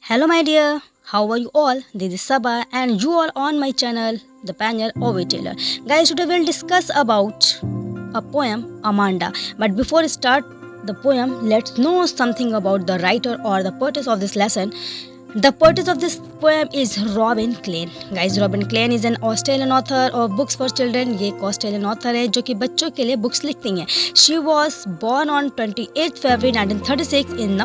Hello, my dear. How are you all? This is Sabah, and you are on my channel, The Pioneer of Taylor. Guys, today we'll discuss about a poem, Amanda. But before we start the poem, let's know something about the writer or the poetess of this lesson. The poetess of this poem is Robin Klein. Guys, Robin Klein is an Australian author of books for children. ये एक Australian author है जो कि बच्चों के लिए books लिखती हैं. She was born on 28 February 1936 in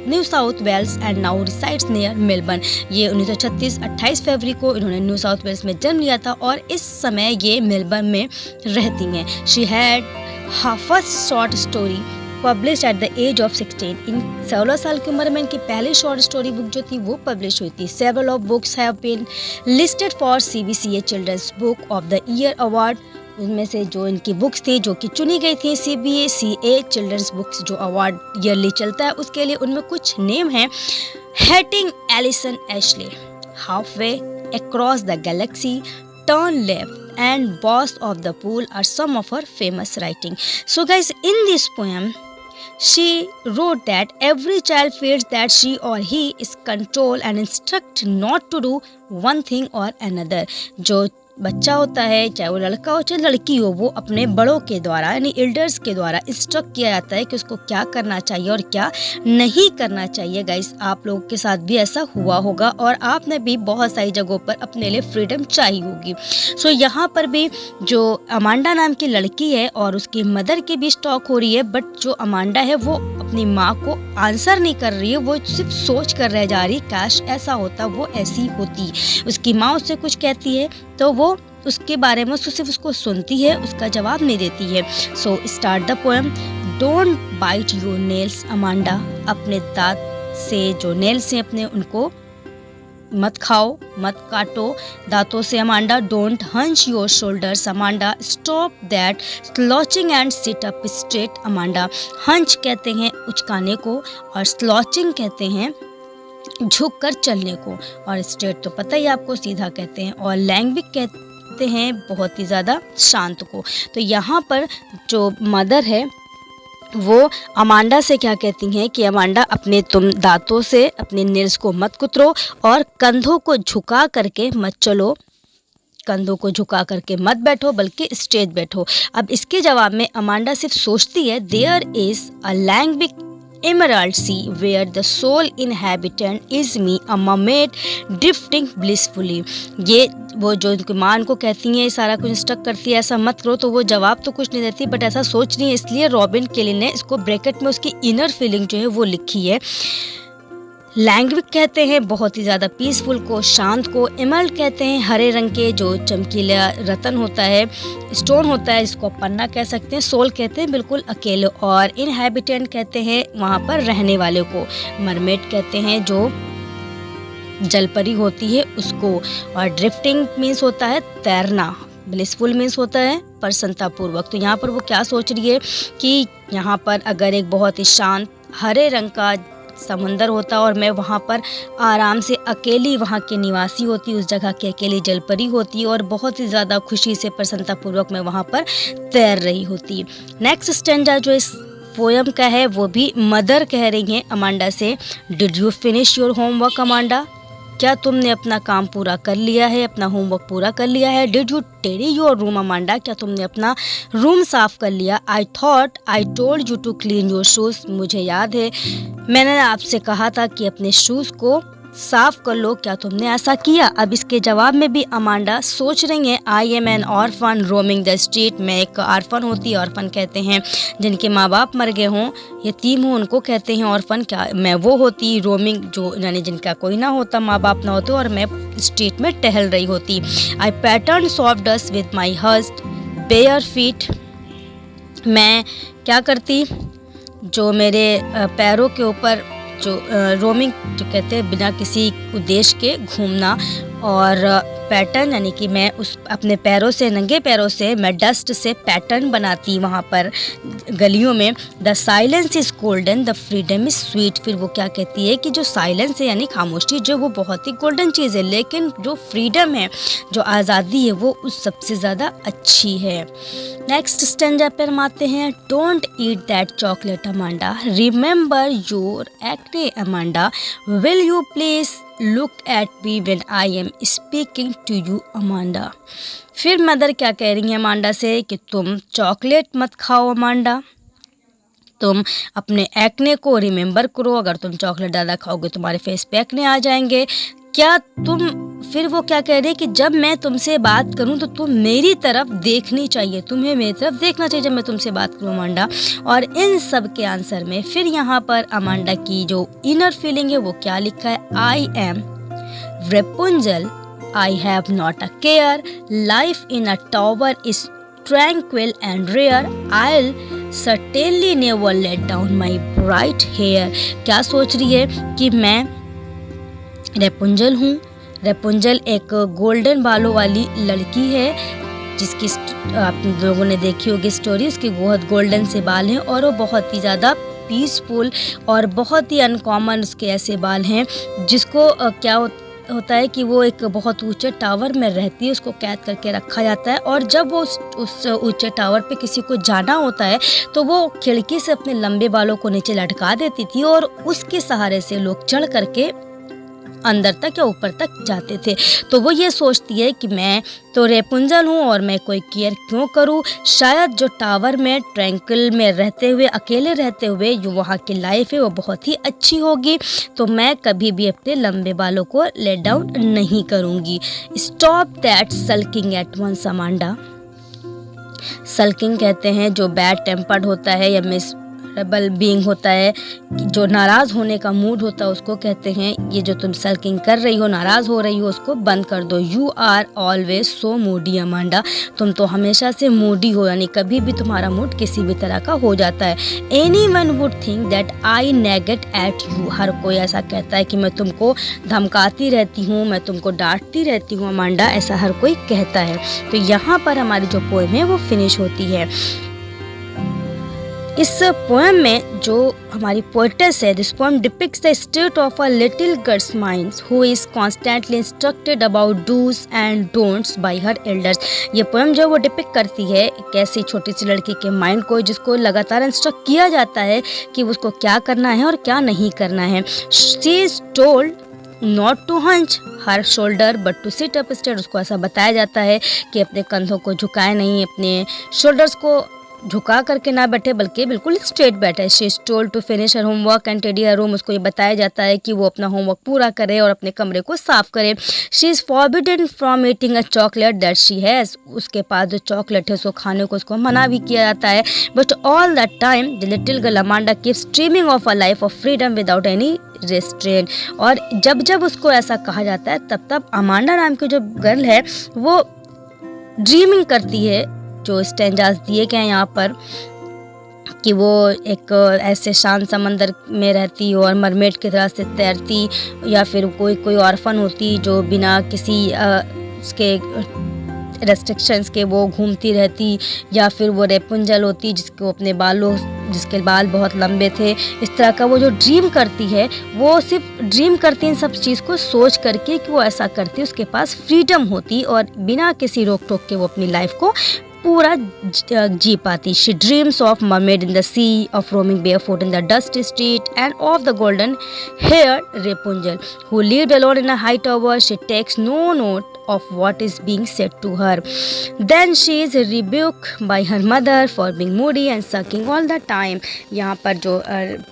New South Wales and now resides near Melbourne. ये 1936 28 फरवरी को इन्होंने न्यू साउथ वेल्स में जन्म लिया था और इस समय ये मेलबर्न में रहती हैं. She had her first short story publish at the age of 16. इन 16 साल की उम्र में इनकी पहली शॉर्ट स्टोरी बुक जो थी वो पब्लिश हुई थी. Several of books have been listed for CBCA children's book of the year award. उनमें से जो इनकी बुक्स थी जो कि चुनी गई थी CBCA चिल्ड्रंस बुक्स जो अवार्ड ईयरली चलता है उसके लिए, उनमें कुछ नेम हैं. Hating Alison Ashley, halfway across the galaxy, turn left and boss of the pool are some of her famous writing. So guys, in this poem she wrote that every child feels that she or he is controlled and instructed not to do one thing or another. जो बच्चा होता है, चाहे वो लड़का हो चाहे लड़की हो, वो अपने बड़ों के द्वारा यानी एल्डर्स के द्वारा इंस्ट्रक्ट किया जाता है कि उसको क्या करना चाहिए और क्या नहीं करना चाहिए. गाइस, आप लोगों के साथ भी ऐसा हुआ होगा और आपने भी बहुत सारी जगहों पर अपने लिए फ्रीडम चाहिए होगी. सो यहाँ पर भी जो अमांडा नाम की लड़की है और उसकी मदर की भी स्टॉक हो रही है, बट जो अमांडा है वो अपनी माँ को आंसर नहीं कर रही है, वो सिर्फ सोच कर रह जा रही, काश ऐसा होता, वो ऐसी होती. उसकी माँ उससे कुछ कहती है तो वो उसके बारे में सिर्फ उसको सुनती है, उसका जवाब नहीं देती है. So start the poem. Don't bite your nails Amanda, अपने दांत से जो नेल्स हैं अपने उनको मत खाओ, मत काटो दांतों से Amanda. Don't hunch your shoulders Amanda, stop that slouching and sit up straight Amanda. Hunch कहते हैं उचकाने को और स्लॉचिंग कहते हैं झुक कर चलने को, और स्ट्रेट तो पता ही आपको सीधा कहते हैं, और लैंग्विक कहते हैं बहुत ही ज़्यादा शांत को. तो यहाँ पर जो मदर है वो अमांडा से क्या कहती हैं कि अमांडा अपने तुम दांतों से अपने नेल्स को मत कुतरो और कंधों को झुका करके मत चलो, कंधों को झुका करके मत बैठो बल्कि स्ट्रेट बैठो. अब इसके जवाब में अमांडा सिर्फ सोचती है, there is a languid emerald sea where the sole inhabitant is me, a mermaid drifting blissfully. ये वो जो उनकी माँ उनको कहती है, सारा कुछ इंस्ट्रक्ट करती है ऐसा मत करो, तो वो जवाब तो कुछ नहीं देती बट ऐसा सोच रही है. इसलिए रॉबिन क्लेन ने इसको ब्रैकेट में उसकी इनर फीलिंग जो है वो लिखी है. लैंग्विक कहते हैं बहुत ही ज़्यादा पीसफुल को, शांत को. एमरल्ड कहते हैं हरे रंग के जो चमकीला रतन होता है, स्टोन होता है, इसको पन्ना कह सकते हैं. सोल कहते हैं बिल्कुल अकेले, और इनहैबिटेंट कहते हैं वहाँ पर रहने वाले को. मरमेड कहते हैं जो जलपरी होती है उसको, और ड्रिफ्टिंग मीन्स होता है तैरना. ब्लिसफुल मीन्स होता है प्रसन्नतापूर्वक. तो यहाँ पर वो क्या सोच रही है कि यहाँ पर अगर एक बहुत ही शांत हरे रंग का समुंदर होता और मैं वहाँ पर आराम से अकेली वहाँ के निवासी होती, उस जगह की अकेली जलपरी होती और बहुत ही ज़्यादा खुशी से प्रसन्नतापूर्वक मैं वहाँ पर तैर रही होती. नेक्स्ट स्टैंजा जो इस पोएम का है वो भी मदर कह रही हैं अमांडा से. Did you finish your homework Amanda, क्या तुमने अपना काम पूरा कर लिया है, अपना होमवर्क पूरा कर लिया है. Did you tidy your room Amanda, क्या तुमने अपना रूम साफ कर लिया. I thought I told you to clean your shoes, मुझे याद है मैंने आपसे कहा था कि अपने शूज़ को साफ कर लो, क्या तुमने ऐसा किया. अब इसके जवाब में भी अमांडा सोच रही हैं, I am N orphan roaming the street, मैं एक ऑर्फन होती है, ऑर्फन कहते हैं जिनके माँ बाप मर गए हों, यतीम हों, उनको कहते हैं ऑर्फन. क्या मैं वो होती रोमिंग जो यानी जिनका कोई ना होता, माँ बाप ना होते, और मैं स्ट्रीट में टहल रही होती. I pattern soft dust with my हर्स्ट बेयर फीट, मैं क्या करती जो मेरे पैरों के ऊपर जो रोमिंग जो कहते हैं बिना किसी उद्देश्य के घूमना, और पैटर्न, यानी कि मैं उस अपने पैरों से, नंगे पैरों से मैं डस्ट से पैटर्न बनाती वहाँ पर गलियों में। The silence is golden, the freedom is sweet. फिर वो क्या कहती है कि जो साइलेंस है यानी खामोशी, जो वो बहुत ही गोल्डन चीज़ है, लेकिन जो फ्रीडम है, जो आज़ादी है, वो उस सबसे ज़्यादा अच्छी है। नेक्स्ट स्टेंजा पर हम आते हैं। Don't eat that chocolate Amanda, remember your acne Amanda, will you please look at me when I am speaking to you Amanda. फिर मदर क्या कह रही हैं अमांडा से कि तुम चॉकलेट मत खाओ अमांडा, तुम अपने एक्ने को रिमेंबर करो, अगर तुम चॉकलेट ज़्यादा खाओगे तुम्हारे फेस पे एक्ने आ जाएंगे। क्या तुम, फिर वो क्या कह रही है कि जब मैं तुमसे बात करूं तो तुम मेरी तरफ देखनी चाहिए, तुम्हें मेरी तरफ देखना चाहिए जब मैं तुमसे बात करूं अमांडा। और इन सब के आंसर में फिर यहाँ पर अमांडा की जो इनर फीलिंग है वो क्या लिखा है, I am Rapunzel, I have not a care, life in a tower is tranquil and rare, I'll certainly never let down my bright hair। क्या सोच रही है कि मैं रेपुंजल हूँ। रेपुंजल एक गोल्डन बालों वाली लड़की है जिसकी आप लोगों ने देखी होगी स्टोरी, उसके बहुत गोल्डन से बाल हैं और वो बहुत ही ज़्यादा पीसफुल और बहुत ही अनकॉमन उसके ऐसे बाल हैं जिसको क्या होता है कि वो एक बहुत ऊंचे टावर में रहती है, उसको कैद करके रखा जाता है और जब वो उस ऊंचे टावर पे किसी को जाना होता है तो वो खिड़की से अपने लंबे बालों को नीचे लटका देती थी और उसके सहारे से लोग चढ़ करके अंदर तक या ऊपर तक जाते थे। तो वो ये सोचती है कि मैं तो रेपुंजल हूँ और मैं कोई केयर क्यों करूँ, शायद जो टावर में ट्रैंक्विल में रहते हुए, अकेले रहते हुए जो वहाँ की लाइफ है वो बहुत ही अच्छी होगी, तो मैं कभी भी अपने लंबे बालों को लेट डाउन नहीं करूँगी। Stop that sulking at once Amanda. Sulking कहते हैं जो बैड टेम्पर्ड होता है या मिसरेबल बीइंग होता है, जो नाराज़ होने का मूड होता है उसको कहते हैं। ये जो तुम सल्किंग कर रही हो, नाराज़ हो रही हो, उसको बंद कर दो। You are always so moody Amanda, तुम तो हमेशा से मूडी हो, यानी कभी भी तुम्हारा मूड किसी भी तरह का हो जाता है। Anyone would think that I nagged at you, हर कोई ऐसा कहता है कि मैं तुमको धमकाती रहती हूँ, मैं तुमको डांटती रहती हूँ अमांडा, ऐसा हर कोई कहता है। तो यहाँ पर हमारी जो पोएम है वो फिनिश होती है। इस पोएम में जो हमारी पोएटेस है, this poem depicts the state of a little girl's mind who is constantly instructed about dos and don'ts by her elders. ये पोएम जो वो डिपिक्ट करती है एक ऐसी छोटी सी लड़की के माइंड को जिसको लगातार इंस्ट्रक्ट किया जाता है कि उसको क्या करना है और क्या नहीं करना है। She is told not to hunch her shoulder but to sit up straight, उसको ऐसा बताया जाता है कि अपने कंधों को झुकाए नहीं, अपने शोल्डर्स को झुका करके ना बैठे बल्कि बिल्कुल स्ट्रेट बैठे। She is told to finish her homework and tidy her room, उसको ये बताया जाता है कि वो अपना होमवर्क पूरा करे और अपने कमरे को साफ करे। She is forbidden from eating a chocolate that she has, उसके पास जो चॉकलेट है उसको खाने को उसको मना भी किया जाता है। But all that time the little girl Amanda keeps dreaming of a life of freedom without any restaurant. और जब जब उसको ऐसा कहा जाता है तब तब अमांडा नाम की जो गर्ल है वो ड्रीमिंग करती है। जो स्टेंजास दिए गए हैं यहाँ पर कि वो एक ऐसे शांत समंदर में रहती और मरमेड की तरह से तैरती, या फिर कोई ऑर्फन होती जो बिना किसी उसके रेस्ट्रिक्शंस के वो घूमती रहती, या फिर वो रेपुंजल होती जिसके बाल बहुत लंबे थे। इस तरह का वो जो ड्रीम करती है वो सिर्फ ड्रीम करती इन सब चीज़ को सोच करके कि वो ऐसा करती, उसके पास फ्रीडम होती और बिना किसी रोक टोक के वो अपनी लाइफ को पूरा जी पाती। She dreams of mermaid in the sea, of roaming barefoot in the dusty street and of the golden hair Rapunzel who lived alone in a high tower. She takes no note of what is being said to her. Then she is rebuked by her mother for being moody and sulking all the time. यहाँ पर जो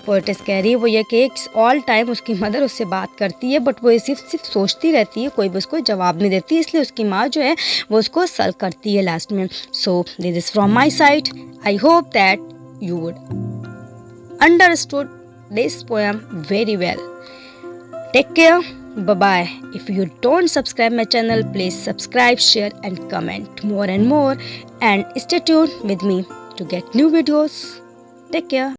poetess कह रही है वो ये कि all time उसकी मदर उससे बात करती है बट वो सिर्फ सोचती रहती है, कोई भी उसको जवाब नहीं देती, इसलिए उसकी माँ जो है वो उसको सल्क करती है लास्ट में। So this is from my side. I hope that you would understood this poem very well. Take care. Bye-bye. If you don't subscribe my channel, please subscribe, share and comment more and more, and stay tuned with me to get new videos. Take care.